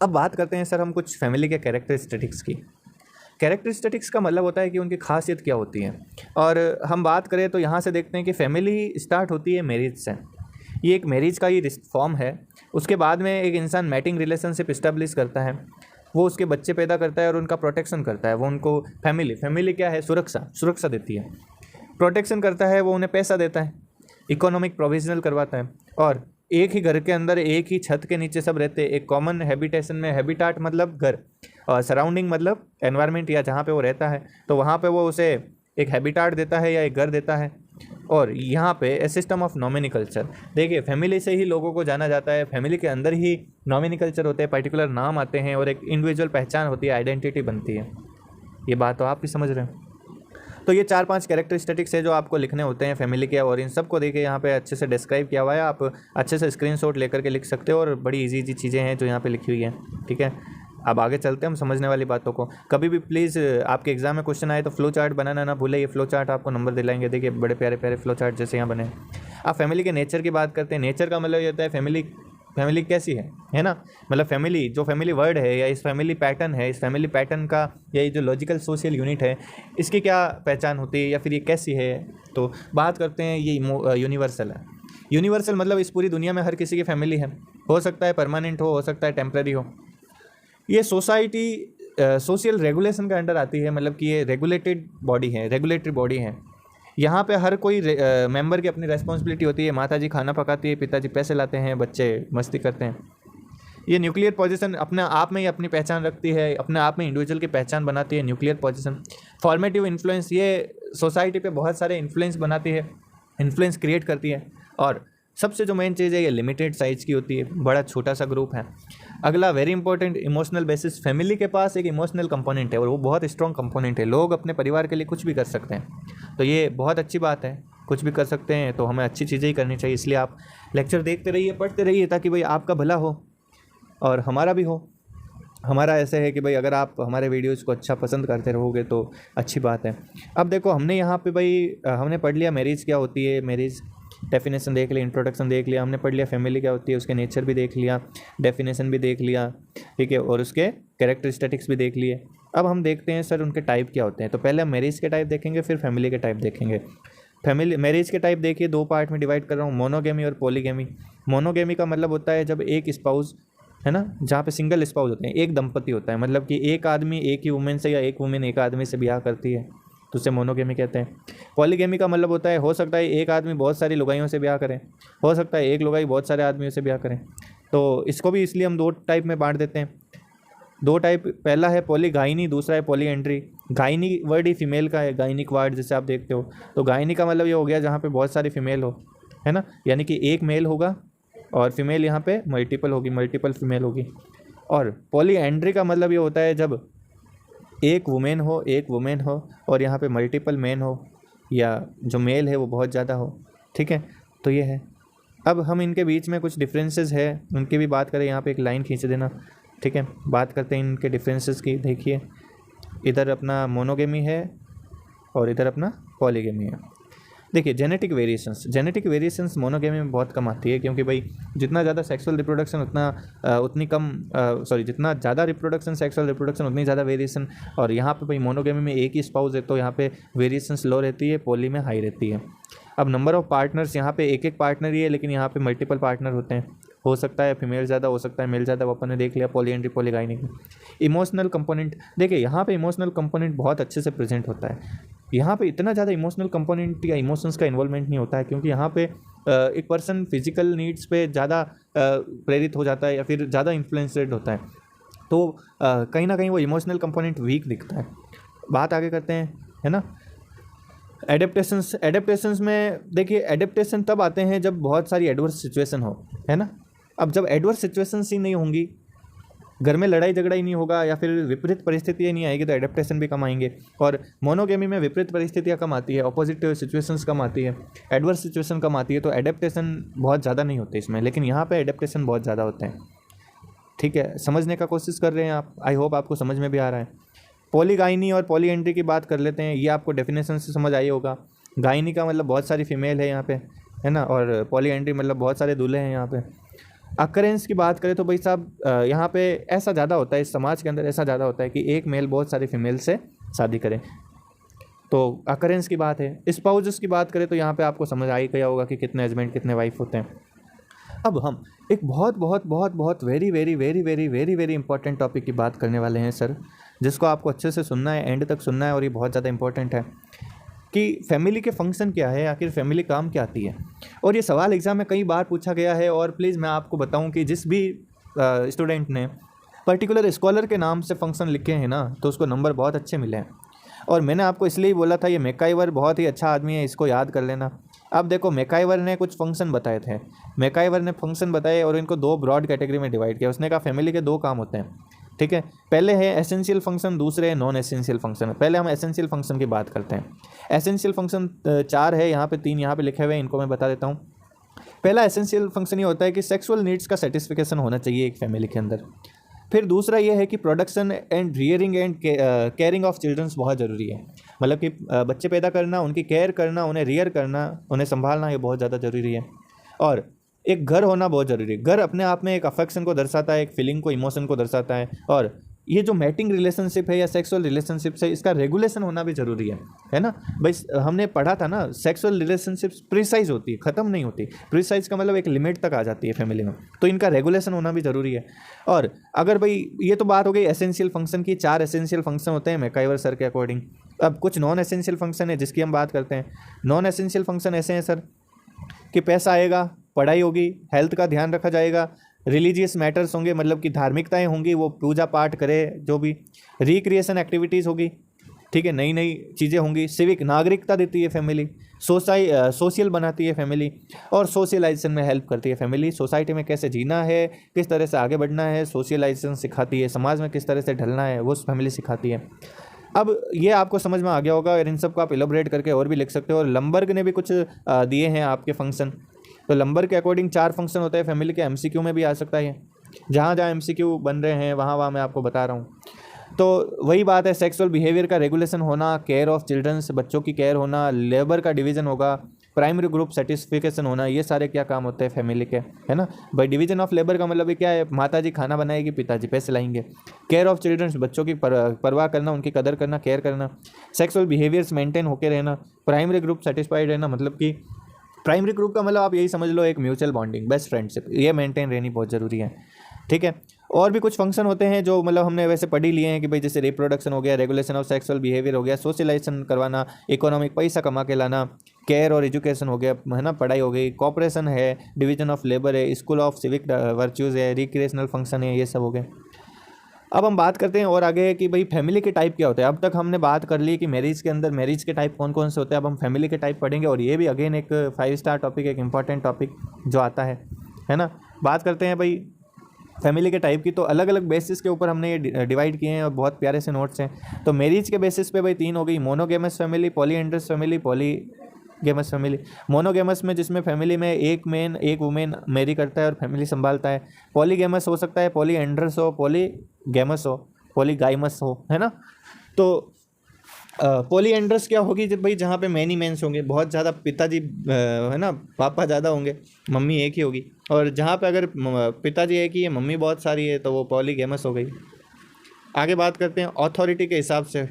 अब बात करते हैं सर हम कुछ फैमिली के कैरेक्टरिस्टिक्स की। कैरेक्टरिस्टिक्स का मतलब होता है कि उनकी खासियत क्या होती है। और हम बात करें तो यहाँ से देखते हैं कि फैमिली स्टार्ट होती है मैरिज से। ये एक मैरिज का ही फॉर्म है। उसके बाद में एक इंसान मैटिंग रिलेशनशिप इस्टेब्लिश करता है, वो उसके बच्चे पैदा करता है और उनका प्रोटेक्शन करता है। वो उनको फैमिली क्या है, सुरक्षा देती है, प्रोटेक्शन करता है, वो उन्हें पैसा देता है, इकोनॉमिक प्रोविजनल करवाता है। और एक ही घर के अंदर एक ही छत के नीचे सब रहते हैं, एक कॉमन हैबिटेशन में, हैबिटाट मतलब घर और सराउंडिंग मतलब एनवायरनमेंट या जहाँ पे वो रहता है, तो वहाँ पे वो उसे एक हैबिटाट देता है या एक घर देता है। और यहाँ पे ए सिस्टम ऑफ नॉमिनी कल्चर, देखिए फैमिली से ही लोगों को जाना जाता है, फैमिली के अंदर ही नॉमिनी कल्चर होते हैं, पर्टिकुलर नाम आते हैं और एक इंडिविजुअल पहचान होती है, आइडेंटिटी बनती है। ये बात तो आप भी समझ रहे हैं। तो ये 4-5 कैरेक्टरिस्टिक्स है जो आपको लिखने होते हैं फैमिली के, और इन सब को देखिए यहाँ पे अच्छे से डिस्क्राइब किया हुआ है। आप अच्छे से स्क्रीनशॉट लेकर के लिख सकते हो और बड़ी इजी चीज़ें हैं जो यहाँ पे लिखी हुई हैं। ठीक है, अब आगे चलते हैं हम समझने वाली बातों को। कभी भी प्लीज़ आपके एग्जाम में क्वेश्चन आए तो फ्लो चार्ट बनाना ना भूले। ये फ्लो चार्ट आपको नंबर दिलाएंगे। देखिए बड़े प्यारे प्यारे फ्लो चार्ट जैसे यहाँ बने। अब फैमिली के नेचर की बात करते हैं। नेचर का मतलब ये होता है फैमिली कैसी है ना, मतलब फैमिली जो फैमिली वर्ड है या इस फैमिली पैटर्न है, इस फैमिली पैटर्न का या ये जो लॉजिकल सोशल यूनिट है, इसकी क्या पहचान होती है या फिर ये कैसी है। तो बात करते हैं ये यूनिवर्सल है। यूनिवर्सल मतलब इस पूरी दुनिया में हर किसी की फैमिली है, हो सकता है परमानेंट हो सकता है टेम्प्रेरी हो। ये सोसाइटी सोशल रेगुलेशन के अंडर आती है, मतलब कि ये रेगुलेटेड बॉडी है, रेगुलेटरी बॉडी है। यहाँ पे हर कोई मेंबर की अपनी रेस्पॉन्सिबिलिटी होती है। माताजी खाना पकाती है, पिताजी पैसे लाते हैं, बच्चे मस्ती करते हैं। ये न्यूक्लियर पोजीशन अपने आप में ही अपनी पहचान रखती है, अपने आप में इंडिविजुअल की पहचान बनाती है। न्यूक्लियर पोजीशन फॉर्मेटिव इन्फ्लुएंस, ये सोसाइटी पे बहुत सारे इन्फ्लुएंस बनाती है, इन्फ्लुएंस क्रिएट करती है। और सबसे जो मेन चीज़ है ये लिमिटेड साइज की होती है, बड़ा छोटा सा ग्रुप है। अगला very important, emotional basis. Family के पास एक इमोशनल कंपोनेंट है और वो बहुत स्ट्रॉन्ग कंपोनेंट है। लोग अपने परिवार के लिए कुछ भी कर सकते हैं, तो ये बहुत अच्छी बात है। कुछ भी कर सकते हैं तो हमें अच्छी चीज़ें ही करनी चाहिए। इसलिए आप लेक्चर देखते रहिए, पढ़ते रहिए, ताकि भाई आपका भला हो और हमारा भी हो। हमारा ऐसे है कि भाई अगर आप हमारे वीडियोज़ को अच्छा पसंद करते रहोगे तो अच्छी बात है। अब देखो हमने यहाँ पे भाई हमने पढ़ लिया मैरिज क्या होती है, मैरिज डेफिनेशन देख लिया, इंट्रोडक्शन देख लिया, हमने पढ़ लिया फैमिली क्या होती है, उसके नेचर भी देख लिया, डेफिनेशन भी देख लिया, ठीक है, और उसके कैरेक्टरिस्टिक्स भी देख लिए। अब हम देखते हैं सर उनके टाइप क्या होते हैं। तो पहले हम मैरिज के टाइप देखेंगे, फिर फैमिली के टाइप देखेंगे। मैरिज के टाइप देखिए, 2 पार्ट में डिवाइड कर रहा हूँ, मोनोगेमी और पॉलीगेमी। मोनोगेमी का मतलब होता है जब एक स्पाउस है ना, जहाँ पे सिंगल स्पाउस होते हैं, एक दंपति होता है, मतलब कि एक आदमी एक ही वुमेन से या एक वुमेन एक आदमी से ब्याह करती है, तो उसे मोनोगेमी कहते हैं। पॉलीगेमी का मतलब होता है हो सकता है एक आदमी बहुत सारी लुगाइयों से ब्याह करें, हो सकता है एक लुगाई बहुत सारे आदमियों से ब्याह करें। तो इसको भी इसलिए हम 2 टाइप में बांट देते हैं। 2 टाइप, पहला है पॉलीगाइनी, दूसरा है पॉलीएंड्री। गाइनी वर्ड ही फीमेल का है, गाइनिक वर्ड जैसे आप देखते हो। तो गाइनी का मतलब ये हो गया जहाँ पे बहुत सारी फीमेल हो, है ना, यानी कि एक मेल होगा और फीमेल यहाँ पे मल्टीपल होगी, मल्टीपल फीमेल होगी। और पॉलीएंड्री का मतलब ये होता है जब एक वुमेन हो और यहाँ पे मल्टीपल मेन हो, या जो मेल है वो बहुत ज़्यादा हो। ठीक है, तो ये है। अब हम इनके बीच में कुछ डिफरेंसेस है उनकी भी बात करें। यहाँ पे एक लाइन खींच देना, ठीक है। बात करते हैं इनके डिफरेंसेस की। देखिए इधर अपना मोनोगेमी है और इधर अपना पॉलीगेमी है। देखिए जेनेटिक वेरिएशंस मोनोगेमी में बहुत कम आती है, क्योंकि भाई जितना ज़्यादा सेक्सुअल रिप्रोडक्शन जितना ज़्यादा रिप्रोडक्शन, सेक्सुअल रिप्रोडक्शन उतनी ज़्यादा वेरिएशन। और यहाँ पे भाई मोनोगेमी में एक ही स्पाउस है तो यहाँ पे वेरिएशंस लो रहती है, पॉली में हाई रहती है। अब नंबर ऑफ पार्टनर्स, यहाँ पे एक पार्टनर ही है, लेकिन यहाँ पे मल्टीपल पार्टनर होते हैं। हो सकता है फीमेल ज़्यादा, हो सकता है मेल ज़्यादा, वो अपन ने देख लिया पॉलीएंड्री पॉलीगाइनिक। इमोशनल कंपोनेंट, देखिए यहाँ पे इमोशनल कंपोनेंट बहुत अच्छे से प्रेजेंट होता है। यहाँ पे इतना ज़्यादा इमोशनल कंपोनेंट या इमोशंस का इन्वॉल्वमेंट नहीं होता है, क्योंकि यहाँ पे एक पर्सन फिजिकल नीड्स पे ज़्यादा प्रेरित हो जाता है या फिर ज़्यादा इन्फ्लुएंसड होता है, तो कहीं ना कहीं वो इमोशनल कंपोनेंट वीक दिखता है। बात आगे करते हैं, है ना। एडेप्टेशंस में देखिए एडेप्टेशन तब आते हैं जब बहुत सारी एडवर्स सिचुएशन हो, है ना। अब जब एडवर्स सिचुएशंस ही नहीं होंगी, घर में लड़ाई झगड़ा ही नहीं होगा या फिर विपरीत परिस्थितियाँ नहीं आएगी, तो एडेप्टेशन भी कम आएंगे। और मोनोगेमी में विपरीत परिस्थितियाँ कम आती है, ऑपोजिट सिचुएशंस कम आती है, एडवर्स सिचुएशन कम आती है, तो एडेप्टेशन बहुत ज़्यादा नहीं होते इसमें। लेकिन यहाँ पे एडेप्टेशन बहुत ज़्यादा होते हैं। ठीक है, समझने का कोशिश कर रहे हैं आप, आई होप आपको समझ में भी आ रहा है। पॉलीगाइनी और पॉलीएंड्री की बात कर लेते हैं। ये आपको डेफिनेशन से समझ आई होगा। गाइनी का मतलब बहुत सारी फीमेल है यहाँ पे, है ना, और पॉलीएंड्री मतलब बहुत सारे दूल्हे हैं यहाँ पे। अकरेंस की बात करें तो भाई साहब यहाँ पे ऐसा ज़्यादा होता है, इस समाज के अंदर ऐसा ज़्यादा होता है कि एक मेल बहुत सारी फीमेल से शादी करें, तो अकरेंस की बात है। स्पाउसेस की बात करें तो यहाँ पे आपको समझ आ ही गया होगा कि कितने हस्बैंड कितने वाइफ होते हैं। अब हम एक बहुत बहुत बहुत बहुत very very very very very very important topic की बात करने वाले हैं सर, जिसको आपको अच्छे से सुनना है, एंड तक सुनना है, और ये बहुत ज़्यादा इंपॉर्टेंट है कि फैमिली के फंक्शन क्या है, आखिर फैमिली काम क्या आती है। और ये सवाल एग्ज़ाम में कई बार पूछा गया है, और प्लीज़ मैं आपको बताऊं कि जिस भी स्टूडेंट ने पर्टिकुलर स्कॉलर के नाम से फंक्शन लिखे हैं ना, तो उसको नंबर बहुत अच्छे मिले हैं। और मैंने आपको इसलिए ही बोला था ये मैकाइवर बहुत ही अच्छा आदमी है, इसको याद कर लेना। अब देखो मैकाइवर ने कुछ फंक्शन बताए थे, मैकाइवर ने फंक्शन बताए और इनको दो ब्रॉड कैटेगरी में डिवाइड किया। उसने कहा फैमिली के दो काम होते हैं, ठीक है। पहले है एसेंशियल फंक्शन, दूसरे है नॉन एसेंशियल फंक्शन। पहले हम एसेंशियल फंक्शन की बात करते हैं। एसेंशियल फंक्शन 4 है, यहाँ पे 3 यहाँ पे लिखे हुए हैं, इनको मैं बता देता हूँ। पहला एसेंशियल फंक्शन ये होता है कि सेक्सुअल नीड्स का सेटिस्फिकेशन होना चाहिए एक फैमिली के अंदर। फिर दूसरा ये है कि production and rearing and caring of childrens बहुत ज़रूरी है। मतलब कि बच्चे पैदा करना, उनकी केयर करना, उन्हें रियर करना, उन्हें संभालना, ये बहुत ज़्यादा ज़रूरी है। और एक घर होना बहुत ज़रूरी है। घर अपने आप में एक अफेक्शन को दर्शाता है, एक फीलिंग को, इमोशन को दर्शाता है। और ये जो मैटिंग रिलेशनशिप है या सेक्सुअल रिलेशनशिप है, इसका रेगुलेशन होना भी ज़रूरी है ना भाई। हमने पढ़ा था ना, सेक्सुअल रिलेशनशिप्स प्रिसाइज होती है, ख़त्म नहीं होती। प्रिसाइज का मतलब एक लिमिट तक आ जाती है फैमिली में, तो इनका रेगुलेशन होना भी ज़रूरी है। और अगर भाई ये तो बात हो गई एसेंशियल फंक्शन की, 4 एसेंशियल फंक्शन होते हैं मैकाइवर सर के अकॉर्डिंग। अब कुछ नॉन एसेंशियल फंक्शन है जिसकी हम बात करते हैं। नॉन एसेंशियल फंक्शन ऐसे हैं सर कि पैसा आएगा, पढ़ाई होगी, हेल्थ का ध्यान रखा जाएगा, रिलीजियस मैटर्स होंगे, मतलब कि धार्मिकताएं होंगी, वो पूजा पाठ करे, जो भी रिक्रिएशन एक्टिविटीज़ होगी, ठीक है, नई नई चीज़ें होंगी, सिविक नागरिकता देती है फैमिली, सोशल बनाती है फैमिली, और सोशलाइजेशन में हेल्प करती है फैमिली। सोसाइटी में कैसे जीना है, किस तरह से आगे बढ़ना है, सोशलाइजेशन सिखाती है। समाज में किस तरह से ढलना है, वो फैमिली सिखाती है। अब ये आपको समझ में आ गया होगा, और इन सब को आप इलोबरेट करके और भी लिख सकते हो। और लंबर्ग ने भी कुछ दिए हैं आपके फंक्शन, तो लंबर के अकॉर्डिंग 4 फंक्शन होता है फैमिली के। एमसीक्यू में भी आ सकता है, जहाँ जहाँ एमसीक्यू बन रहे हैं वहाँ मैं आपको बता रहा हूँ। तो वही बात है, सेक्सुअल बिहेवियर का रेगुलेशन होना, केयर ऑफ चिल्ड्रंस, बच्चों की केयर होना, लेबर का डिवीजन होगा, प्राइमरी ग्रुप सेटिस्फिकेशन होना, ये सारे क्या काम होते हैं फैमिली के, है ना भाई। डिवीजन ऑफ लेबर का मतलब क्या है, माताजी खाना बनाएगी, पिताजी पैसे लाएंगे। केयर ऑफ चिल्ड्रंस, बच्चों की परवाह करना, उनकी कदर करना, केयर करना। सेक्सुअल बिहेवियर्स मेंटेन होकर रहना। प्राइमरी ग्रुप सेटिस्फाइड रहना, मतलब कि प्राइमरी ग्रुप का मतलब आप यही समझ लो एक म्यूचुअल बॉन्डिंग, बेस्ट फ्रेंडशिप, ये मेंटेन रहनी बहुत ज़रूरी है, ठीक है। और भी कुछ फंक्शन होते हैं जो मतलब हमने वैसे पढ़ ही लिए हैं कि भाई जैसे रिप्रोडक्शन हो गया, रेगुलेशन ऑफ सेक्सुअल बिहेवियर हो गया, सोशलाइजेशन करवाना, इकोनॉमिक पैसा कमा के लाना, केयर और एजुकेशन हो गया, है ना, पढ़ाई हो गई, कॉपरेशन है, डिवीजन ऑफ लेबर है, स्कूल ऑफ सिविक वर्च्यूज़ है, रिक्रिएशनल फंक्शन है, ये सब हो गए। अब हम बात करते हैं और आगे कि भाई फैमिली के टाइप क्या होते हैं। अब तक हमने बात कर ली कि मैरिज के अंदर मैरिज के टाइप कौन कौन से होते हैं। अब हम फैमिली के टाइप पढ़ेंगे, और ये भी अगेन एक 5 स्टार टॉपिक, एक इंपॉर्टेंट टॉपिक जो आता है ना। बात करते हैं भाई फैमिली के टाइप की, तो अलग अलग बेसिस के ऊपर हमने ये डिवाइड किए हैं और बहुत प्यारे से नोट्स हैं। तो मैरिज के बेसिस पे भाई 3 हो गई, monogamous family, polyandrous family, पॉलीगेमस family. Monogamous में जिसमें फैमिली में एक मैन एक वुमेन मैरी करता है और फैमिली संभालता है। पॉलीगेमस हो सकता है पॉलीएंड्रस हो, पॉलीगेमस हो, पॉलीगाइमस हो, है ना। तो पॉलीएंड्रस क्या होगी जब भाई जहाँ पे मैनी मेंस होंगे, बहुत ज़्यादा पिताजी है ना, पापा ज़्यादा होंगे, मम्मी एक ही होगी। और जहाँ पे अगर पिताजी एक ही है, मम्मी बहुत सारी है, तो वो पॉलीगेमस हो गई। आगे बात करते हैं ऑथोरिटी के हिसाब से।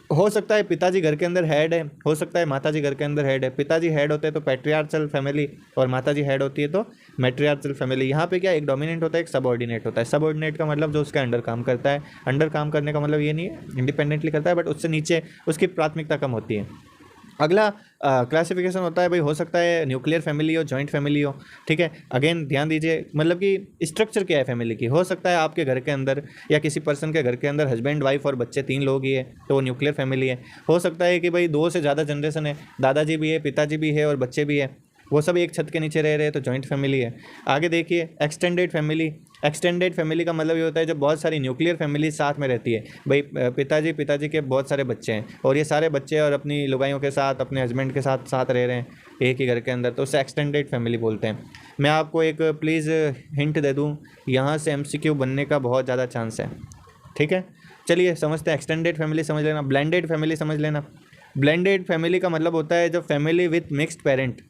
हो सकता है पिताजी घर के अंदर हेड है, हो सकता है माताजी घर के अंदर हेड है। पिताजी हेड होते हैं तो पैट्रियार्चल फैमिली, और माताजी हेड होती है तो मैट्रियार्चल फैमिली। यहाँ पे क्या, एक डोमिनेंट होता है, एक सबऑर्डिनेट होता है। सबऑर्डिनेट का मतलब जो उसके अंडर काम करता है। अंडर काम करने का मतलब ये नहीं है इंडिपेंडेंटली करता है, बट उससे नीचे उसकी प्राथमिकता कम होती है। अगला क्लासिफिकेशन होता है भाई, हो सकता है न्यूक्लियर फैमिली हो, जॉइंट फैमिली हो, ठीक है। अगेन ध्यान दीजिए, मतलब कि स्ट्रक्चर क्या है फैमिली की। हो सकता है आपके घर के अंदर या किसी पर्सन के घर के अंदर हस्बैंड वाइफ और बच्चे 3 लोग ही है, तो वो न्यूक्लियर फैमिली है। हो सकता है कि भाई 2 से ज़्यादा जनरेशन है, दादाजी भी है, पिताजी भी है और बच्चे भी है, वो सब एक छत के नीचे रह रहे हैं, तो जॉइंट फैमिली है। आगे देखिए एक्सटेंडेड फैमिली। एक्सटेंडेड फैमिली का मतलब ये होता है जब बहुत सारी न्यूक्लियर फैमिली साथ में रहती है। भाई पिताजी के बहुत सारे बच्चे हैं, और ये सारे बच्चे और अपनी लुगाइयों के साथ, अपने हस्बैंड के साथ रह रहे हैं एक ही घर के अंदर, तो उसे एक्सटेंडेड फैमिली बोलते हैं। मैं आपको एक प्लीज़ हिंट दे दूँ, यहाँ से MCQ बनने का बहुत ज़्यादा चांस है, ठीक है। चलिए समझते हैं। एक्सटेंडेड फैमिली समझ लेना, ब्लेंडेड फैमिली समझ लेना। ब्लेंडेड फैमिली का मतलब होता है जब फैमिली विथ मिक्स्ड पेरेंट,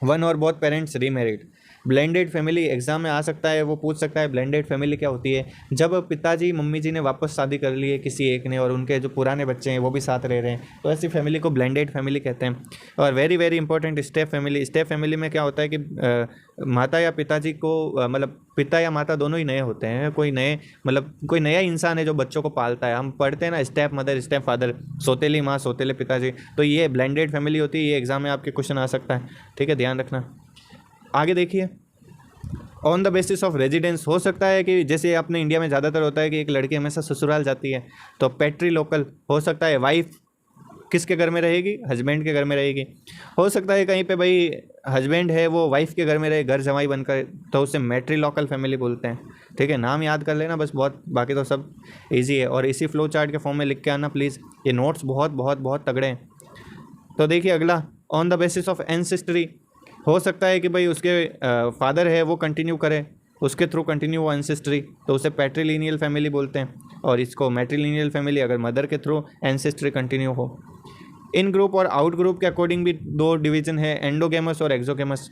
1 और both parents remarried. Blended family exam में आ सकता है, वो पूछ सकता है ब्लेंडेड फैमिली क्या होती है। जब पिताजी मम्मी जी ने वापस शादी कर ली है किसी एक ने और उनके जो पुराने बच्चे हैं वो भी साथ रह रहे हैं, तो ऐसी फैमिली को ब्लेंडेड फैमिली कहते हैं। और very very important step family. Step family में क्या होता है कि माता या पिताजी को मतलब पिता या माता दोनों ही नए होते हैं, कोई नया इंसान है जो बच्चों को पालता है। हम पढ़ते हैं ना स्टेप मदर स्टेप फादर, सौतेली माँ सौतेले पिताजी, तो ये ब्लेंडेड फैमिली होती है। ये एग्जाम में आपके क्वेश्चन आ सकता है, ठीक है, ध्यान रखना। आगे देखिए, on the basis of residence हो सकता है कि जैसे अपने इंडिया में ज़्यादातर होता है कि एक लड़की हमेशा ससुराल जाती है, तो पैट्री लोकल हो सकता है, वाइफ किसके घर में रहेगी, हस्बैंड के घर में रहेगी। हो सकता है कहीं पे भाई हस्बैंड है वो वाइफ के घर में रहे घर जमाई बनकर, तो उसे मैट्री लोकल फैमिली बोलते हैं, ठीक है। नाम याद कर लेना बस, बहुत बाकी तो सब इजी है। और इसी फ्लो चार्ट के फॉर्म में लिख के आना प्लीज़, ये नोट्स बहुत बहुत बहुत तगड़े हैं। तो देखिए अगला, on the basis of ancestry हो सकता है कि भाई उसके फादर है वो कंटिन्यू करे, उसके थ्रू कंटिन्यू वो एंसेस्ट्री, तो उसे पैट्रीलिनियल फैमिली बोलते हैं। और इसको मैट्रीलिनियल फैमिली अगर मदर के थ्रू एंसेस्ट्री कंटिन्यू हो। इन ग्रुप और आउट ग्रुप के अकॉर्डिंग भी दो डिवीजन है, एंडोगेमस और एक्सोगेमस।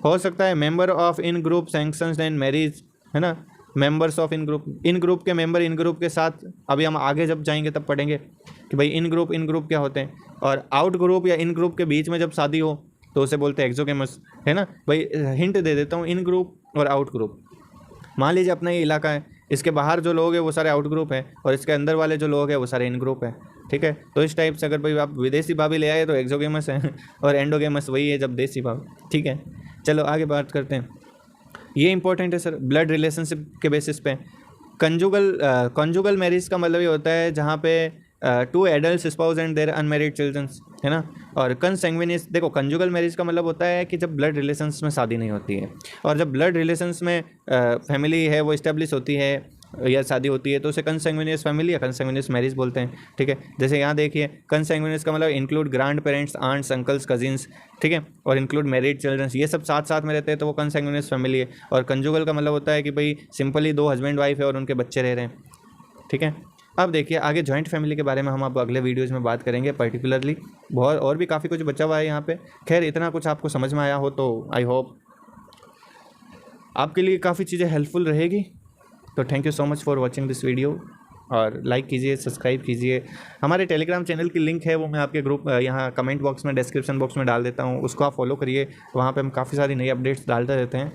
हो सकता है member of in group sanctions and marriage, है ना, मेंबर्स ऑफ इन ग्रुप के मेंबर इन ग्रुप के साथ, अभी हम आगे जब जाएंगे तब पढ़ेंगे कि भाई इन ग्रुप क्या होते हैं। और आउट ग्रुप या इन ग्रुप के बीच में जब शादी हो तो उसे बोलते हैं एक्सोगेमस, है ना। भाई हिंट दे देता हूँ, इन ग्रुप और आउट ग्रुप, मान लीजिए अपना ये इलाका है, इसके बाहर जो लोग हैं वो सारे आउट ग्रुप हैं और इसके अंदर वाले जो लोग हैं वो सारे इन ग्रुप हैं, ठीक है। तो इस टाइप से अगर भाई आप विदेशी भाभी ले आए तो एक्सोगेमस है और एंडोगेमस वही है जब देसी भाभी, ठीक है। चलो आगे बात करते हैं, ये इंपॉर्टेंट है सर, ब्लड रिलेशनशिप के बेसिस पे। कंजुगल मैरिज का मतलब ये होता है जहाँ पे two adult spouse and their unmarried childrens, है ना। और कंसैंग्विनियस, देखो कंजुगल मैरिज का मतलब होता है कि जब ब्लड रिलेशंस में शादी नहीं होती है, और जब ब्लड रिलेशंस में फैमिली है वो इस्टेब्लिश होती है या शादी होती है तो उसे कंसैंग्विनियस फैमिली या कंसैंग्विनियस मैरिज बोलते हैं, ठीक है। जैसे यहाँ देखिए, कंसैंग्विनियस का मतलब include grandparents, aunts, uncles, cousins, ठीक है, और इंक्लूड मैरिड चिल्ड्रंस, ये सब साथ साथ में रहते हैं तो वो कंसैंग्विनियस फैमिली है। और कंजुगल का मतलब होता है कि भाई सिंपली दो हस्बैंड वाइफ है और उनके बच्चे रह रहे हैं, ठीक है। अब देखिए आगे जॉइंट फैमिली के बारे में हम अब अगले वीडियोज़ में बात करेंगे पर्टिकुलरली, बहुत और भी काफ़ी कुछ बचा हुआ है यहाँ पे। खैर इतना कुछ आपको समझ में आया हो तो आई होप आपके लिए काफ़ी चीज़ें हेल्पफुल रहेगी। तो thank you so much for watching this video, और लाइक कीजिए, सब्सक्राइब कीजिए। हमारे टेलीग्राम चैनल की लिंक है वो मैं आपके ग्रुप यहाँ कमेंट बॉक्स में डिस्क्रिप्शन बॉक्स में डाल देता हूँ, उसको आप फॉलो करिए, वहाँ पे हम काफ़ी सारी नई अपडेट्स डालते रहते हैं।